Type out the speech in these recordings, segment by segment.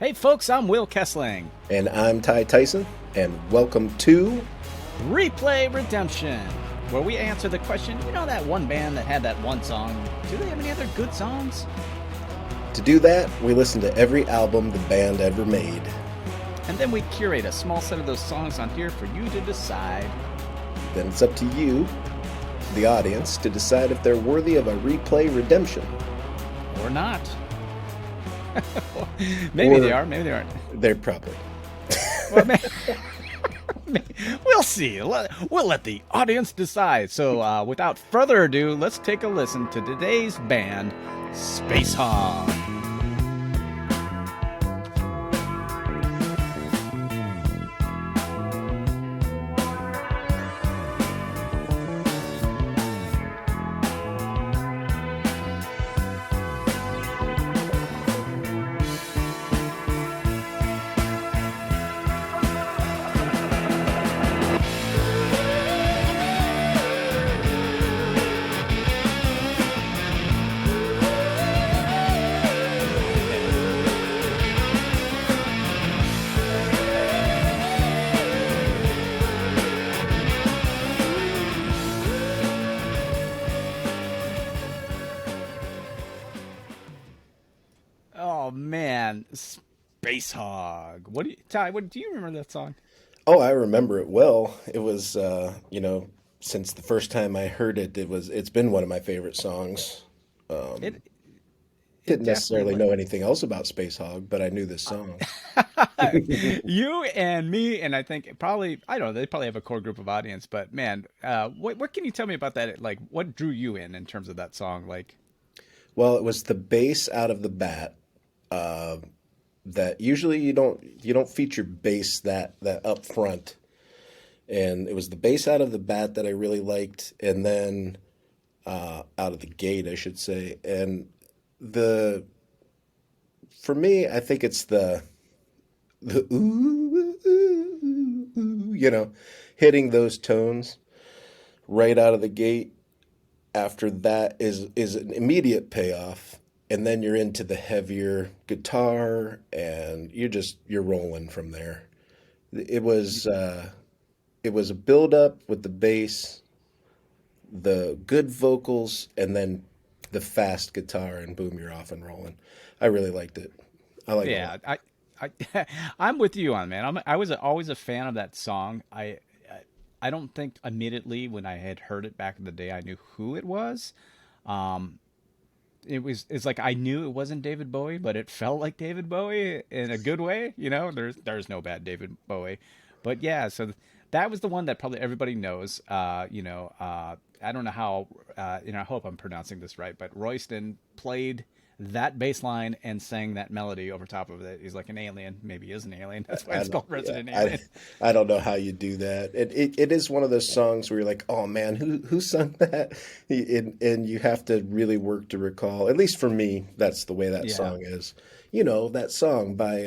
Hey folks, I'm Will Kessling. And I'm Ty Tyson, and welcome to Replay Redemption, where we answer the question, you know that one band that had that one song, do they have any other good songs? To do that, we listen to every album the band ever made. And then we curate a small set of those songs on here for you to decide. Then it's up to you, the audience, to decide if they're worthy of a replay redemption. Or not. Maybe they are, maybe they aren't. They're probably. Well, we'll see. We'll let the audience decide. So without further ado, let's take a listen to today's band, Spacehog. Oh man, Spacehog. Ty? Do you remember that song? Oh, I remember it well. It was, since the first time I heard it, it's been one of my favorite songs. It Didn't necessarily definitely. know anything else about Spacehog, but I knew this song. You and me, and I think probably I don't know. They probably have a core group of audience, but man, what can you tell me about that? Like, what drew you in terms of that song? Like, Well, it was the bass out of the bat. Uh, that usually you don't feature bass that up front, and it was the bass out of the bat that I really liked, and then out of the gate, I should say. And the for me, I think it's the ooh, ooh, ooh, hitting those tones right out of the gate. After that is an immediate payoff, and then you're into the heavier guitar, and you're rolling from there. It was it was a build up with the bass, the good vocals, and then the fast guitar, and boom, you're off and rolling. I really liked it. I like it a lot. yeah, I'm with you on man. I was always a fan of that song. I don't think immediately when I had heard it back in the day I knew who it was. Um, it's like I knew it wasn't David Bowie, but it felt like David Bowie in a good way. There's no bad David Bowie, but yeah. So that was the one that probably everybody knows. I don't know how. I hope I'm pronouncing this right, but Royston played that bass line and sang that melody over top of it. He's like an alien. Maybe he is an alien. That's why I it's don't, called yeah, Resident Alien. I don't know how you do that. It is one of those songs where you're like, oh man, who sung that? And you have to really work to recall. At least for me, that's the way that Yeah. song is. That song by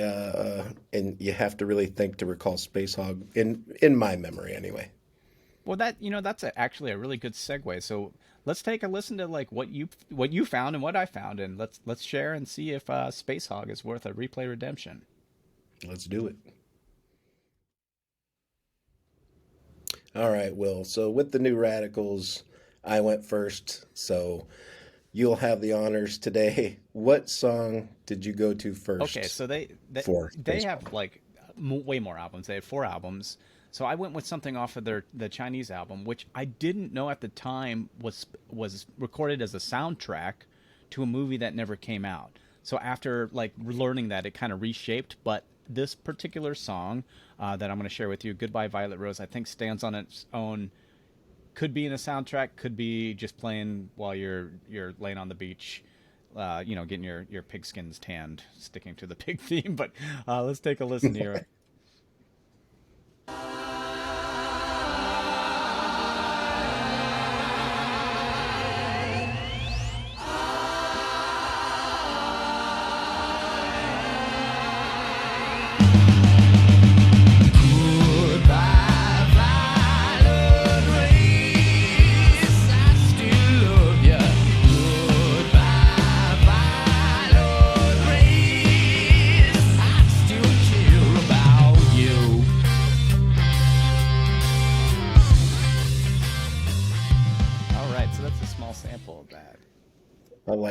and you have to really think to recall Space Hog in my memory anyway. Well, that's actually a really good segue. So let's take a listen to like what you found and what I found, and let's share and see if Space Hog is worth a replay redemption. Let's do it. All right, Will. So with the new radicals, I went first. So you'll have the honors today. What song did you go to Okay, first so they for they Space have like way more albums. They had 4 albums. So I went with something off of the Chinese album, which I didn't know at the time was recorded as a soundtrack to a movie that never came out. So after like learning that, it kind of reshaped. But this particular song that I'm going to share with you, "Goodbye Violet Rose," I think stands on its own. Could be in a soundtrack, could be just playing while you're laying on the beach, getting your pig skins tanned, sticking to the pig theme. But let's take a listen here. Goodbye, violet race. I still love ya. Goodbye, violet race. I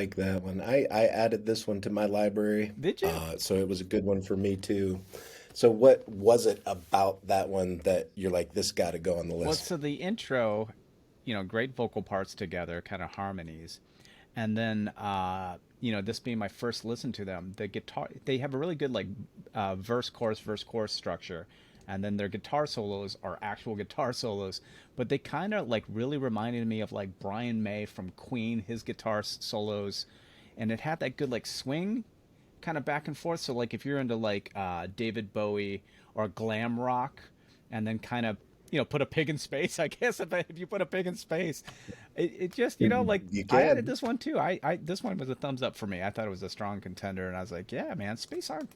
like that one. I added this one to my library, Did you? so it was a good one for me too. So what was it about that one that you're like, this got to go on the Well, list? so the intro, great vocal parts together, kind of harmonies. And then, this being my first listen to them, the guitar, they have a really good, like, verse, chorus structure. And then their guitar solos are actual guitar solos, but they kind of like really reminded me of like Brian May from Queen, his guitar solos. And it had that good like swing kind of back and forth. So like if you're into like David Bowie or glam rock, and then kind of put a pig in space. I guess if you put a pig in space, it just like You I added can. this one too. I this one was a thumbs up for me. I thought it was a strong contender, and I was like, yeah, man, Space-hog.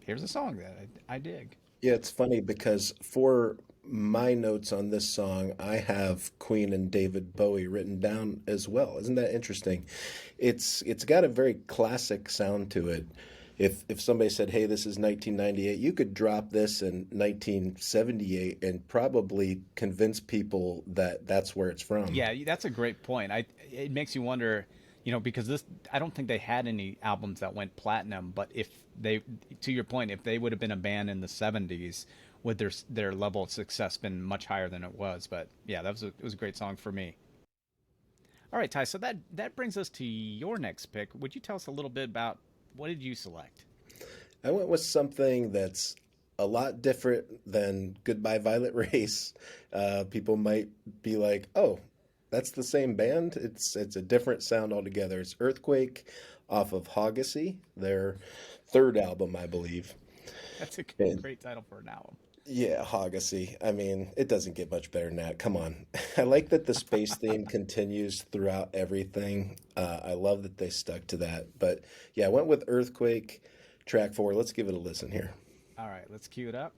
Here's a song that I dig. Yeah, it's funny because for my notes on this song, I have Queen and David Bowie written down as well. Isn't that interesting? It's got a very classic sound to it. If somebody said, "Hey, this is 1998," you could drop this in 1978 and probably convince people that that's where it's from. Yeah, that's a great point. It makes you wonder, because this I don't think they had any albums that went platinum, but if they to your point, if they would have been a band in the 70s, would their level of success been much higher than it was? But yeah, it was a great song for me. All right, Ty, so that brings us to your next pick. Would you tell us a little bit about what did you select? I went with something that's a lot different than Goodbye Violet Race. People might be like, "Oh, that's the same band." It's a different sound altogether. It's Earthquake off of Hogacy, their third album, I believe. That's a And great title for an album. yeah, Hogacy. I mean, it doesn't get much better than that. Come on. I like that the space theme continues throughout everything. I love that they stuck to that. But yeah, I went with Earthquake, track four. Let's give it a listen here. All right, let's cue it up.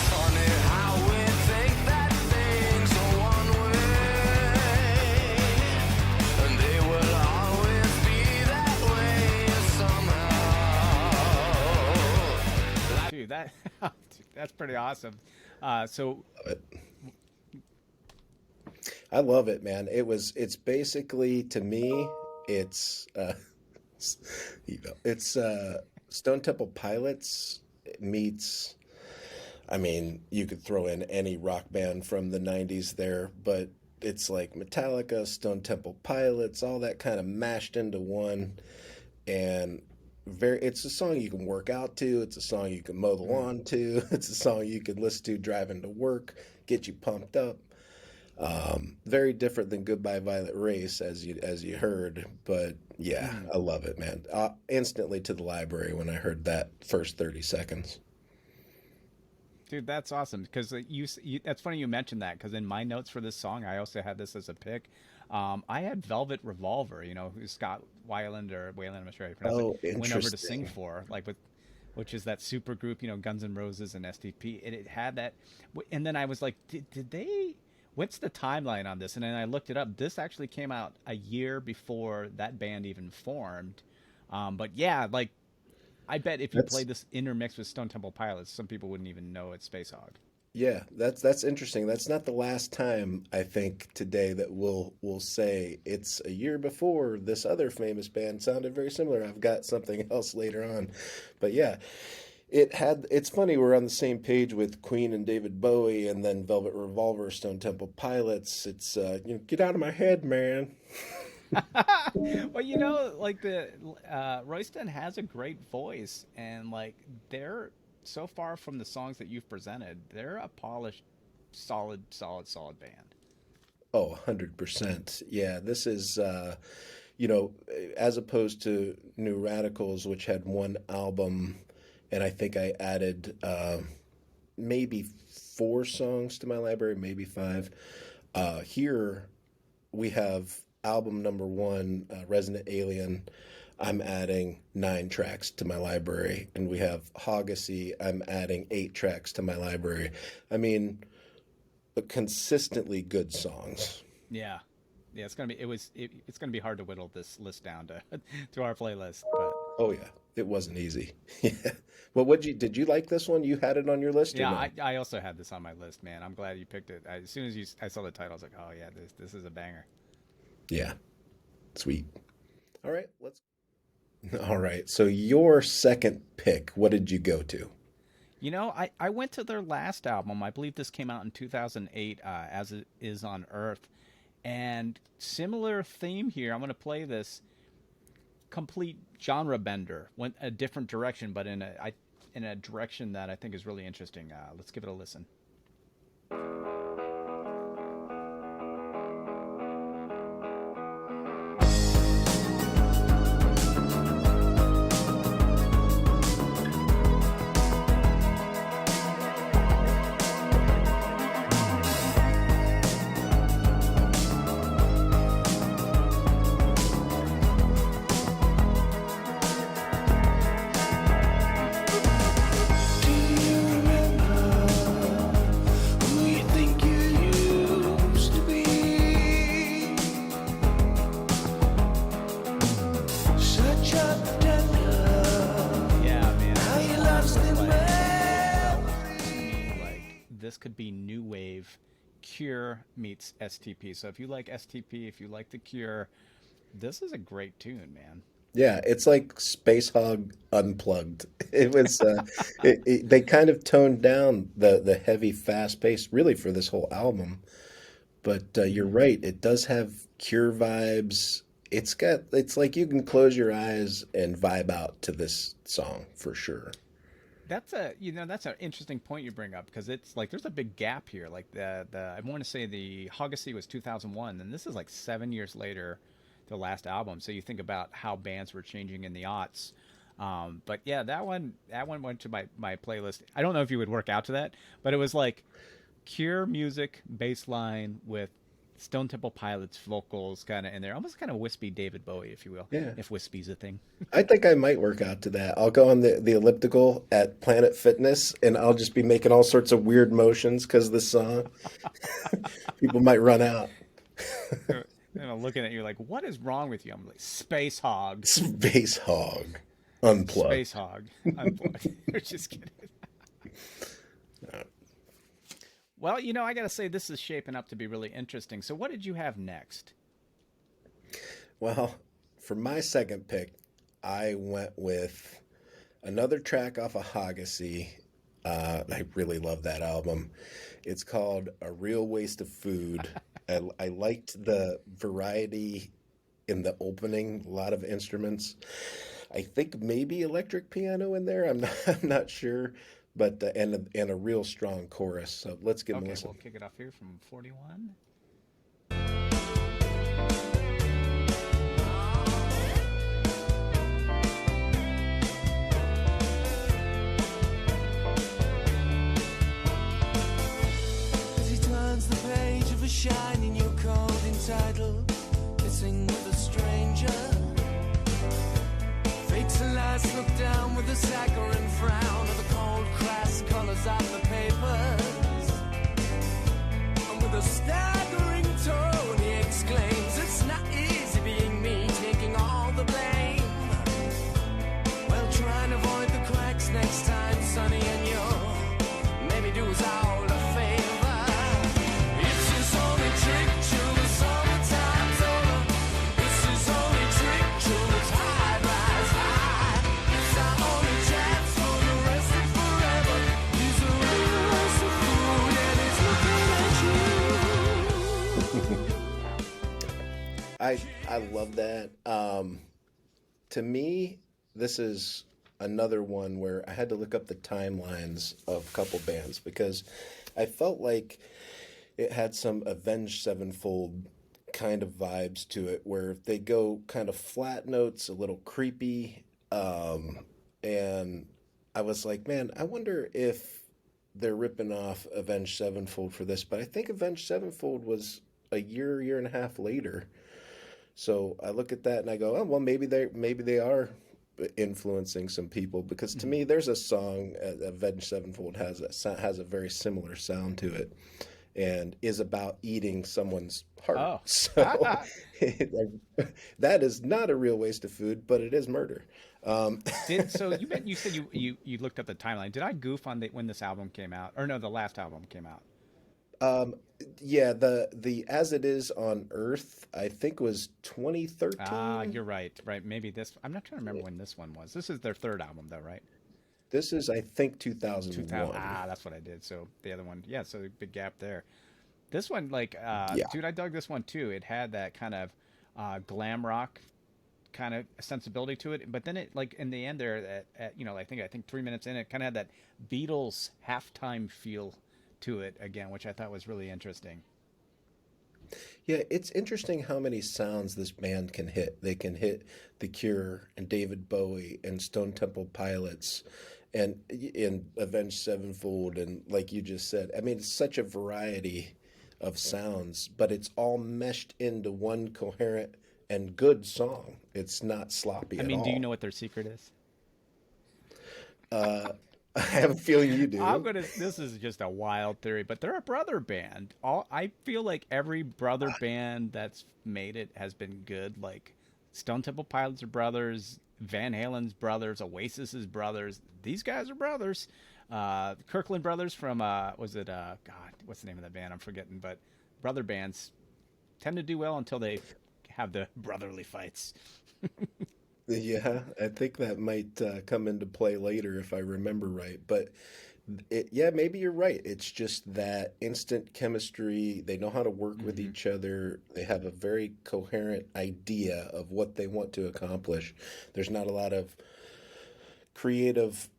Funny how we think that things are one way, and they will always be that way somehow. Dude, that's pretty awesome. So I love it, man. It's basically to me, it's it's Stone Temple Pilots meets. I mean, you could throw in any rock band from the '90s there, but it's like Metallica, Stone Temple Pilots, all that kind of mashed into one, and it's a song you can work out to. It's a song you can mow the lawn to. It's a song you could listen to driving to work, get you pumped up. Very different than Goodbye Violet Race, as you heard, but yeah, I love it, man. Instantly to the library when I heard that first 30 seconds. dude, that's awesome because that's funny you mentioned that because in my notes for this song, I also had this as a pick. I had Velvet Revolver, who Scott Weiland or Wayland, I'm not sure how you pronounce it, Oh, went over to sing interesting. for, like which is that super group, Guns N' Roses and SDP, and it had that. And then I was like, did they? What's the timeline on this? And then I looked it up. This actually came out a year before that band even formed. But yeah, like I bet if you That's played this intermixed with Stone Temple Pilots, some people wouldn't even know it's Spacehog. Yeah, that's interesting. That's not the last time I think today that we'll say it's a year before this other famous band sounded very similar. I've got something else later on. But yeah, it's funny we're on the same page with Queen and David Bowie and then Velvet Revolver, Stone Temple Pilots. It's get out of my head, man. Well, like the Royston has a great voice, and like they're so far from the songs that you've presented, they're a polished, solid band. Oh, 100%. Yeah, this is you know, as opposed to New Radicals, which had one album, and I think I added maybe four songs to my library, maybe five. Here we have album number one, Resident Alien. I'm adding 9 tracks to my library, and we have Hogacy. I'm adding 8 tracks to my library. I mean, but consistently good songs. Yeah, yeah. It's gonna be hard to whittle this list down to to our playlist, but Oh yeah, it wasn't easy. Yeah. Well, did you like this one? You had it on your list or yeah, no? I also had this on my list, man. I'm glad you picked it. As soon as I saw the title, I was like, oh yeah, this is a banger. Yeah, sweet. All right, let's. All right. So your second pick, what did you go to? I went to their last album. I believe this came out in 2008, As It Is on Earth. And similar theme here. I'm going to play this complete genre bender, went a different direction, but in a direction that I think is really interesting. Let's give it a listen. Do you remember who you think you used to be? Such a tender, Yeah, man. how This you song lost was in like memory. to me like this could be new wave Cure meets STP. So if you like STP, if you like the Cure, this is a great tune, man. Yeah, it's like Spacehog unplugged. It was they kind of toned down the heavy, fast pace really for this whole album. But you're Hmm. right, it does have Cure vibes. It's like you can close your eyes and vibe out to this song for sure. That's an interesting point you bring up because it's like there's a big gap here. Like the I want to say the Hogacy was 2001, and this is like 7 years later, the last album. So you think about how bands were changing in the aughts. But yeah, that one went to my playlist. I don't know if you would work out to that, but it was like Cure music bass line with Stone Temple Pilots vocals kind of in there, almost kind of wispy David Bowie, if you will, Yeah. if wispy's a thing. I think I might work out to that. I'll go on the elliptical at Planet Fitness and I'll just be making all sorts of weird motions because of the song. People might run out. Looking at you like, what is wrong with you? I'm like, Space Hog. Space Hog unplugged. Space Hog unplugged. You're just kidding. Well, I got to say, this is shaping up to be really interesting. So, what did you have next? Well, for my second pick, I went with another track off of Hogacy. I really love that album. It's called A Real Waste of Food. I liked the variety in the opening, a lot of instruments. I think maybe electric piano in there. I'm not sure, but and a real strong chorus. So let's give 'em a Okay, listen. we'll kick it off here from 41. As he turns the page of a shiny new code entitled Kissing with a Stranger. Fakes a last look down with a saccharine frown at the cold, crass colors of the papers. And with a staggering tone, he exclaims, "It's not easy being me, taking all the blame. Well, try and avoid the cracks next time, Sonny, and you'll maybe do us all a favor. It's his only trick till the summertime's over. It's his only trick till the tide rise high. It's our only chance for the rest of forever. He's a real waste of food and he's looking at you." I love that. To me, this is another one where I had to look up the timelines of a couple bands because I felt like it had some Avenged Sevenfold kind of vibes to it where they go kind of flat notes, a little creepy. And I was like, man, I wonder if they're ripping off Avenged Sevenfold for this. But I think Avenged Sevenfold was a year and a half later. So I look at that and I go, oh well, maybe they are influencing some people because to me, there's a song Avenged Sevenfold has a very similar sound to it, and is about eating someone's heart. Oh. So that is not a real waste of food, but it is murder. Um, Did so you said you looked up the timeline. Did I goof on when this album came out? Or no, the last album came out. yeah, the As It Is on Earth, I think was Ah, 2013. you're right. Right. Maybe this I'm not trying to remember when this one was. This is their third album though, right? This is, I think, 2000. 2001. Ah, that's what I did. So the other one, yeah, so big gap there. This one like Yeah. dude, I dug this one too. It had that kind of glam rock kind of sensibility to it, but then it like in the end there I think 3 minutes in it kind of had that Beatles halftime feel to it again, which I thought was really interesting. Yeah, it's interesting how many sounds this band can hit. They can hit The Cure and David Bowie and Stone Temple Pilots and in Avenged Sevenfold and like you just said. I mean, it's such a variety of sounds, but it's all meshed into one coherent and good song. It's not sloppy I at mean, do you all. know what their secret is? I have a feeling you I'm do. gonna. This is just a wild theory, but they're a brother band. All I feel like every brother band that's made it has been good. Like Stone Temple Pilots are brothers, Van Halen's brothers, Oasis's brothers. These guys are brothers. Kirkland brothers from was it God? What's the name of that band? I'm forgetting. But brother bands tend to do well until they have the brotherly fights. Yeah, I think that might come into play later if I remember right. But yeah, maybe you're right. It's just that instant chemistry. They know how to work with Hmm. each other. They have a very coherent idea of what they want to accomplish. There's not a lot of creative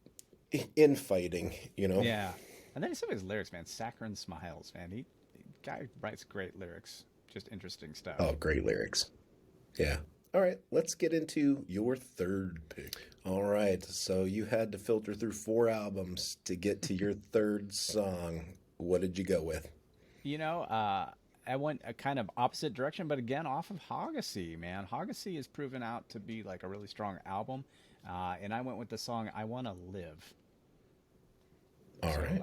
infighting, you know? Yeah, and then some of his lyrics, man. Saccharine smiles, man. He guy writes great lyrics. Just interesting Oh, stuff. great lyrics. Yeah. All right, let's get into your third pick. All right, so you had to filter through four albums to get to your third song. What did you go with? I went a kind of opposite direction, but again, off of Hogacy, man. Hogacy has proven out to be like a really strong album, and I went with the song "I Want to Live." All So right.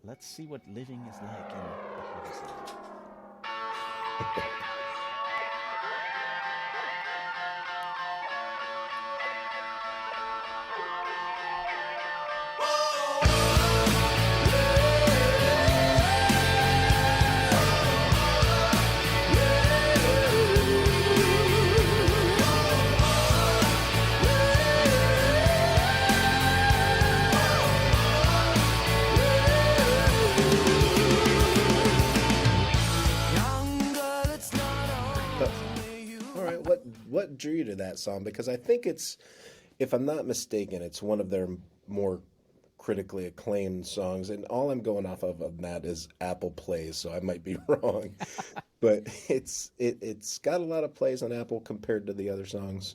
let's see what living is like in the Hogacy. Young girl, it's not Uh, only all you. right, what drew you to that song? Because I think it's, if I'm not mistaken, it's one of their more critically acclaimed songs, and all I'm going off of that is Apple plays, so I might be wrong, but it's got a lot of plays on Apple compared to the other songs.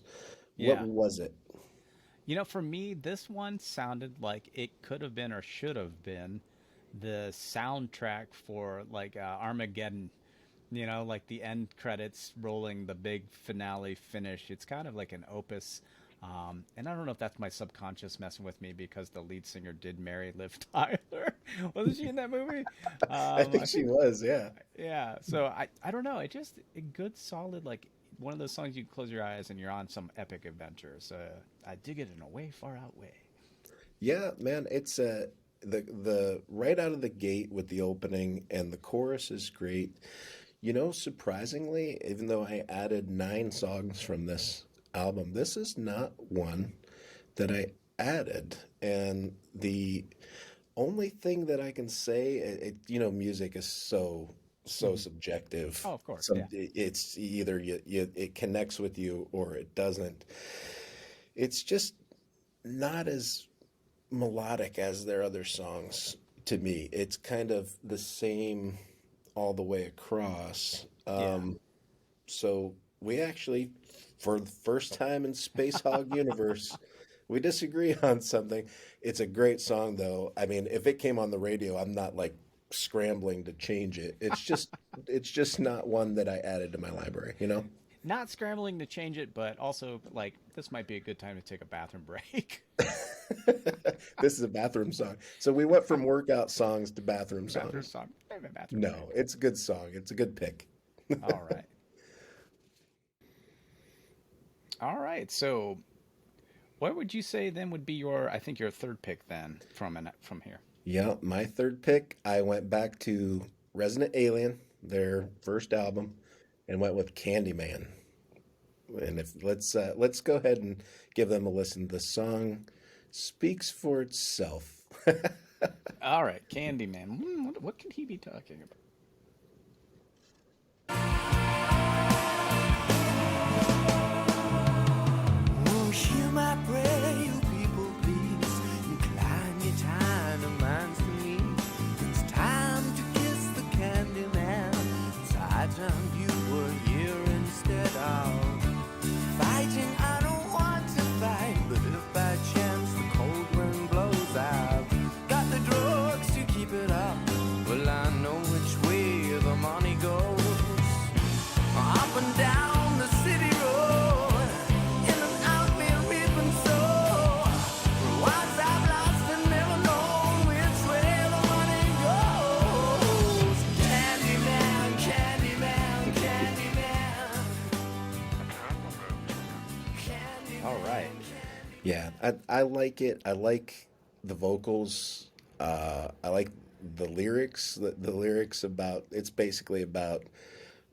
What Yeah. was it? For me, this one sounded like it could have been or should have been the soundtrack for like Armageddon. Like the end credits rolling the big finale finish. It's kind of like an opus. And I don't know if that's my subconscious messing with me because the lead singer did marry Liv Tyler. Wasn't she in that movie? I think I she think, was, yeah. yeah. So I don't know. It just a good solid like one of those songs you close your eyes and you're on some epic adventure. So I dig it in a way far out way. Yeah, man, it's the right out of the gate with the opening and the chorus is great. You know, surprisingly, even though I added nine songs from this album, this is not one that I added. And the only thing that I can say, music is so Hmm. subjective. Oh, of course. Yeah. It's either it connects with you or it doesn't. It's just not as melodic as their other songs to me. It's kind of the same all the way across. Yeah. So we actually, for the first time in Space Hog universe, we disagree on something. It's a great song, though. I mean, if it came on the radio, I'm not like scrambling to change it. It's just not one that I added to my library, you know? Not scrambling to change it, but also like this might be a good time to take a bathroom break. This is a bathroom song. So we went from workout songs to bathroom Bathroom songs. song. bathroom No, baby. it's a good song. It's a good pick. All right. All right. So, what would you say then would be your, I think your third pick then from here? Yeah, my third pick, I went back to Resident Alien, their first album, and went with Candyman. And if let's go ahead and give them a listen. The song speaks for itself. All right, Candyman. What could he be talking about? Oh, hear my prayer, you people, please. Incline your tiny minds to me. It's time to kiss the candy man. So I dreamt you were here instead of fighting. I don't want to fight, but if by chance the cold wind blows, I've got the drugs to keep it up. Well, I know which way the money goes. Up and down the city road, in and out, we're reaping so. Once I've lost and never known which way the money goes. Candyman, Candyman, Candyman. All right. Yeah, I like it. I like the vocals. I like the lyrics. The lyrics about it's basically about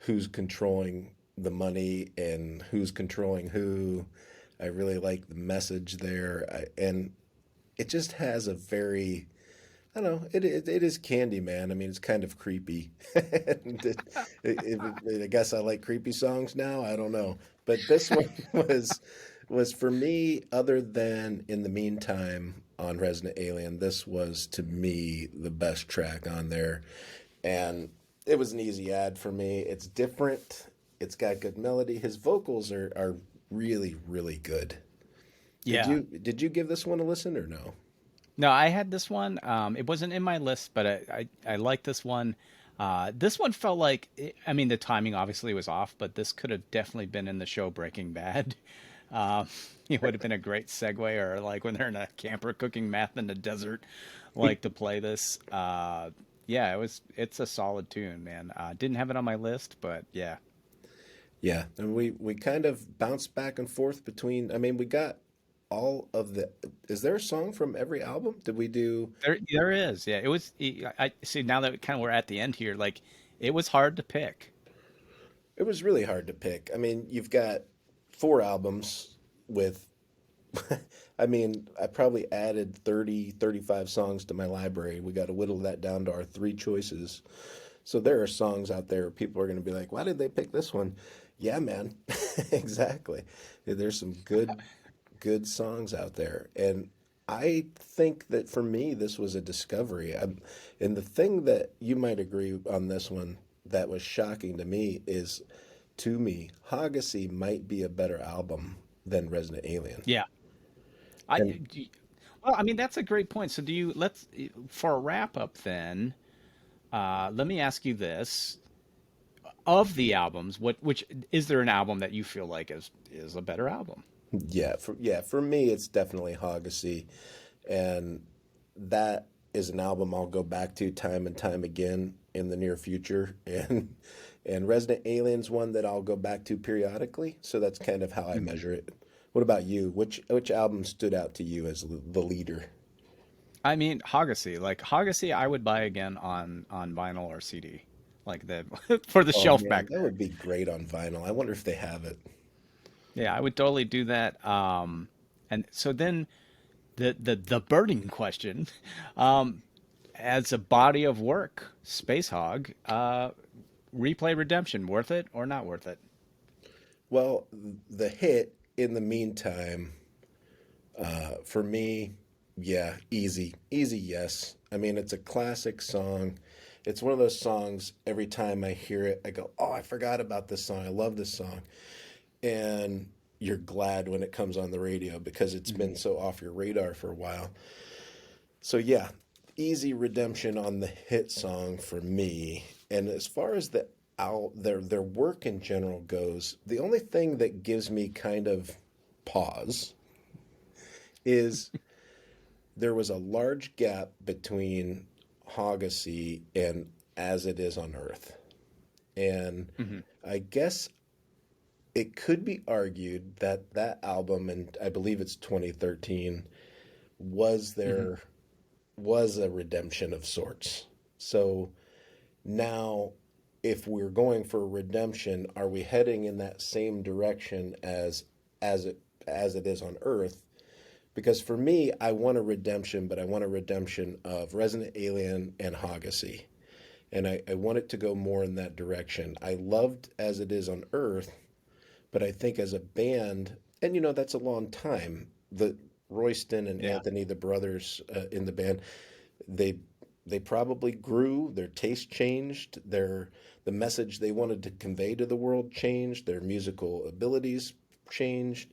who's controlling the money and who's controlling who. I really like the message there, and it just has a very I don't know. It is Candyman. I mean, it's kind of creepy. And I guess I like creepy songs now. I don't know, but this one was for me. Other than in the meantime on Resident Alien, this was to me the best track on there, and it was an easy ad for me. It's different. It's got good melody. His vocals are really really good. Yeah. Did you give this one a listen or no? No, I had this one. It wasn't in my list, but I like this one. This one felt like, I mean, the timing obviously was off, but this could have definitely been in the show Breaking Bad. Uh, it would have been a great segue, or like when they're in a camper cooking meth in the desert, like to play this. Yeah, it's a solid tune, man. Didn't have it on my list, but yeah. Yeah, and we kind of bounced back and forth between. I mean, we got all of the. Is there a song from every album? Did we do? There is. Yeah, it was. I see now that kind of we're at the end here. Like, it was hard to pick. It was really hard to pick. I mean, you've got four albums with. I mean, I probably added 30, 35 songs to my library. We got to whittle that down to our three choices. So there are songs out there people are going to be like, "Why did they pick this one?" Yeah, man, exactly. There's some good songs out there, and I think that for me this was a discovery. And the thing that you might agree on this one that was shocking to me is, to me, Hogacy might be a better album than Resident Alien. Yeah. I. And Well, I mean, that's a great point. So, let's for a wrap up then. Let me ask you this: of the albums, which is there an album that you feel like is a better album? for me it's definitely Hogacy, and that is an album I'll go back to time and time again in the near future, and Resident Alien's one that I'll go back to periodically. So that's kind of how I measure it. What about you? Which album stood out to you as the leader? I mean, Hogacy, I would buy again on vinyl or CD, like the for the Oh shelf man, back that there. would be great on vinyl. I wonder if they have it. Yeah, I would totally do that. And so then the burning question, um, as a body of work, Spacehog, Replay Redemption, worth it or not worth it? Well, the hit in the meantime, for me, yeah, easy, yes. I mean, it's a classic song. It's one of those songs. Every time I hear it, I go, "Oh, I forgot about this song. I love this song." And you're glad when it comes on the radio because it's been Mhm. so off your radar for a while. So yeah, easy redemption on the hit song for me. And as far as their work in general goes, the only thing that gives me kind of pause is there was a large gap between Hogacy and As It Is on Earth. And Hmm. I guess it could be argued that that album, and I believe it's 2013, was Hmm. their was a redemption of sorts. So now, if we're going for redemption, are we heading in that same direction as it as it is on Earth? Because for me, I want a redemption, but I want a redemption of Resident Alien and Hoggassy. And I want it to go more in that direction. I loved As It Is on Earth, but I think as a band, and that's a long time. The Royston and Yeah. Anthony, the brothers in the band, they they probably grew. Their taste changed. The message they wanted to convey to the world changed. Their musical abilities changed.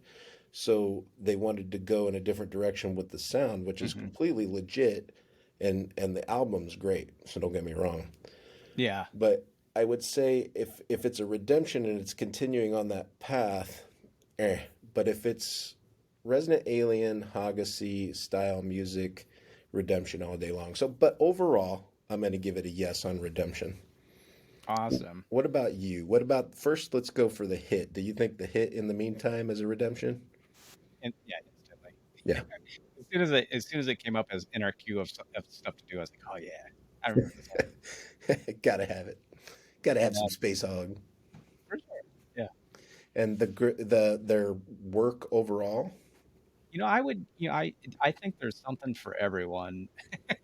So they wanted to go in a different direction with the sound, which is Hmm. completely legit, and the album's great. So don't get me wrong. Yeah. But I would say if it's a redemption and it's continuing on that path, eh. But if it's Resident Alien, Hoggassy style music, redemption all day long. So, but overall, I'm going to give it a yes on redemption. Awesome. What about you? What about first? Let's go for the hit. Do you think the hit in the meantime is a redemption? And yeah, instantly. Yeah, As soon as it came up as in our queue of stuff to do, I was like, oh yeah, I remember this one. gotta have it. Gotta have And some Space Hog for sure. Yeah. and their work overall. I would, I think there's something for everyone.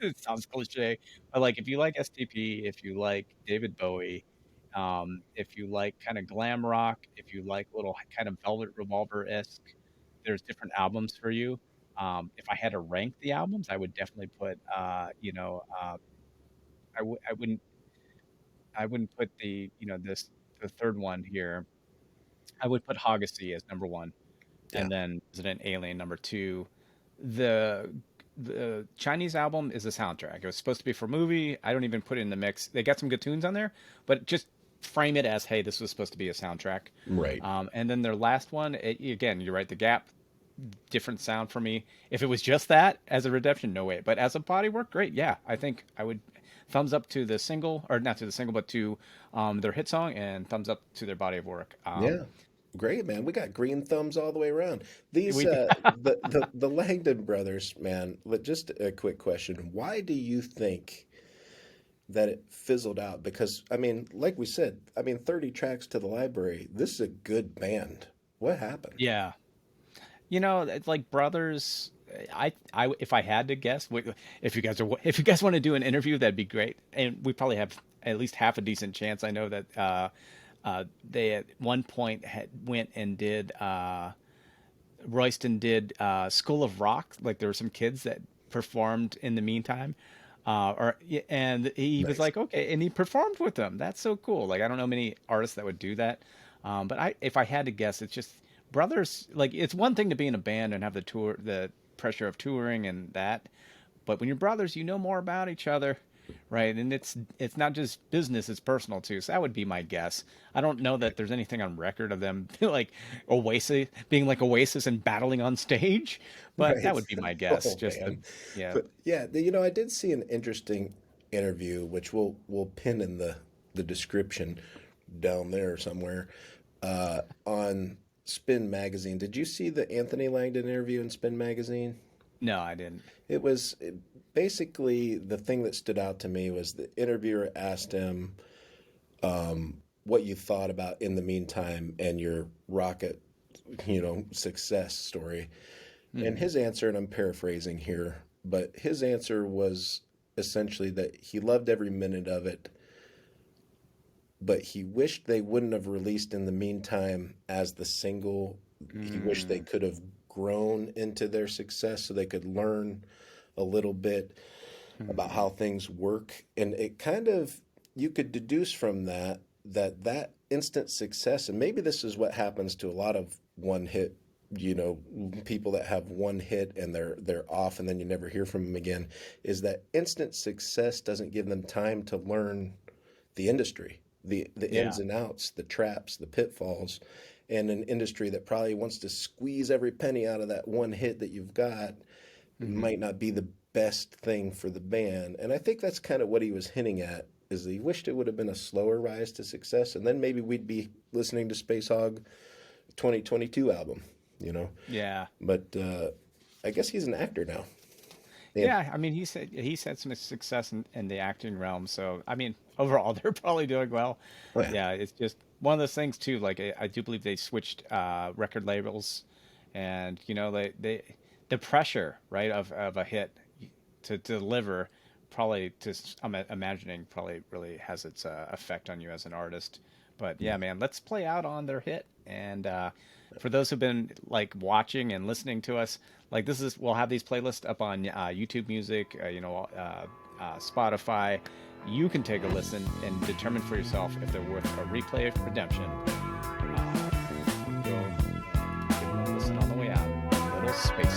It sounds cliche, but like if you like STP, if you like David Bowie, if you like kind of glam rock, if you like little kind of Velvet Revolver-esque, there's different albums for you. If I had to rank the albums, I would definitely put, I wouldn't put the third one here. I would put Hoggassy as number one, Yeah, and then Resident Alien number two. The the Chinese album is a soundtrack. It was supposed to be for a movie. I don't even put it in the mix. They got some good tunes on there, but just frame it as, hey, this was supposed to be a soundtrack. right. And then their last one, again, you're right. The Gap, different sound for me. If it was just that as a redemption, no way. But as a body work, great. Yeah, I think I would thumbs up to the single, or not to the single, but to their hit song, and thumbs up to their body of work. Yeah. Great, man. We got green thumbs all the way around. These We the Langdon brothers, man. Just a quick question. Why do you think that it fizzled out? Because I mean, like we said, I mean, 30 tracks to the library. This is a good band. What happened? Yeah. It's like brothers. If I had to guess, if you guys want to do an interview, that'd be great, and we probably have at least half a decent chance. I know that they at one point went and did Royston did School of Rock. Like there were some kids that performed in the meantime, and he was Nice. like, okay, and he performed with them. That's so cool. Like I don't know many artists that would do that, but if I had to guess, it's just brothers. Like it's one thing to be in a band and have the pressure of touring and that, but when you're brothers, you know more about each other, right? And it's not just business; it's personal too. So that would be my guess. I don't know that Right. there's anything on record of them like Oasis being like Oasis and battling on stage, but that Right. would be my guess. Oh Just man. yeah, But yeah, I did see an interesting interview, which we'll pin in the description down there somewhere, on Spin Magazine. Did you see the Anthony Langdon interview in Spin Magazine? no, I didn't. It was basically the thing that stood out to me was the interviewer asked him what you thought about In the Meantime and your rocket, success story. And Hmm. his answer, and I'm paraphrasing here, but his answer was essentially that he loved every minute of it, but he wished they wouldn't have released In the Meantime as the single. He wished they Mm, could have grown into their success so they could learn a little bit about hmm. how things work. And it kind of, you could deduce from that instant success, and maybe this is what happens to a lot of one hit, people that have one hit and they're off and then you never hear from them again, is that instant success doesn't give them time to learn the industry, the Yeah. ins and outs, the traps, the pitfalls, and an industry that probably wants to squeeze every penny out of that one hit that you've got Hmm. might not be the best thing for the band. And I think that's kind of what he was hinting at is he wished it would have been a slower rise to success, and then maybe we'd be listening to Spacehog 2022 album, you know. Yeah. But I guess he's an actor now. And, Yeah, I mean, he's had some success in the acting realm. So, I mean, overall, they're probably doing well. oh yeah, Yeah, it's just one of those things too. Like I do believe they switched record labels, and you know, they the pressure, right, of a hit to deliver probably I'm imagining probably really has its effect on you as an artist. But yeah, man, let's play out on their hit. And for those who've been like watching and listening to us, like we'll have these playlists up on YouTube Music, Spotify. You can take a listen and determine for yourself if they're worth a replay of redemption. Go give them a listen on the way out. Little space.